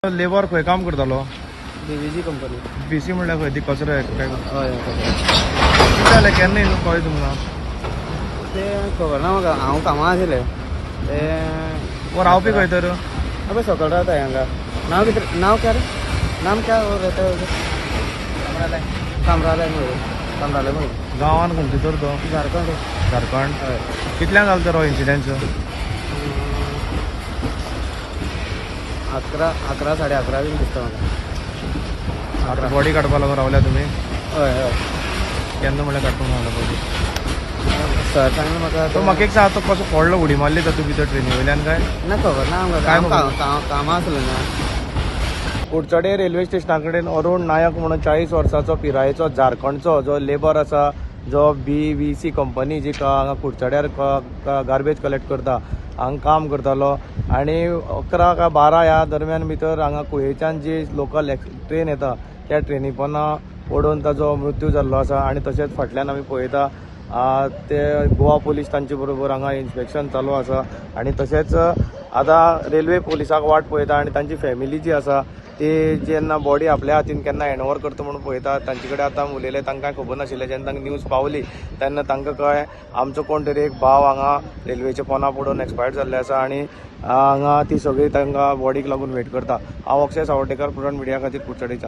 Labour खंय काम करतालो? BVG company. बीसी म्हणल्यार खंय ती कचरो काय हय जालें केन्ना येवन कळ्ळें तुमकां? ते खबर ना म्हाका. हांव कामां आशिल्लें ते वो रावपी खंय तर? अबे सकयल रावता हांगा. नांव कितें? नांव क्या रे? नाम क्या रहता है उधर? कामरालय म्हणून. गांवान खंयचो तर तो? झारखंड. झारखंड. हय. कितल्यांक जालो तर हो इन्सिडेंट? 11 11:30 बीन दिसता म्हाका. आतां बॉडी काडपा लागून रावल्या तुमी? हय हय. केन्ना म्हणल्यार काडपाक लागला बॉडी? सर सांगलें म्हाका. तो म्हाका एक सांग, तो कसो पडलो उडी मारली तातूंत भितर ट्रेनी वयल्यान काय? ना खबर ना काय आमकां. कामां आसलें ना. कुडचडे रेल्वे स्टेशना कडेन अरुण नायक म्हणून 40 वर्सांचो पिरायेचो झारखंडचो जो लेबर आसा, जो बीवीसी कंपनी जी हांगा कुडचड्यार गार्बेज कलेक्ट करता, हांगा काम करतालो आनी 11 काय 12 ह्या दरम्यान भितर हांगा कुळेच्यान जी लोकल ट्रेन येता त्या ट्रेनी पोंदा पडून ताजो मृत्यू जाल्लो आसा. आनी तशेंच फाटल्यान आमी पळयता ते गोवा पुलीस तांचे बरोबर हांगा इन्स्पेक्शन चालू आसा. आनी तशेंच आतां रेल्वे पुलिसाक वाट पळयता आनी तांची फॅमिली जी आसा ती जेन्ना बॉडी आपल्या हातीन केन्ना हँडओवर करता म्हणून पळयता. तांचे कडेन आतां उलयले, तांकां खबर नाशिल्लें. जेन्ना तांकां न्यूज पावली तेन्ना तांकां कळ्ळें आमचो कोण तरी एक भाव हांगा रेल्वेच्या पोंदा पडून एक्सपायर्ड जाल्ले आसा आनी हांगा ती सगळी तांकां बॉडीक लागून वेट करता. हांव अक्षय सावटेकर, फ्रंट मिडिया खातीर कुडचडेच्यान.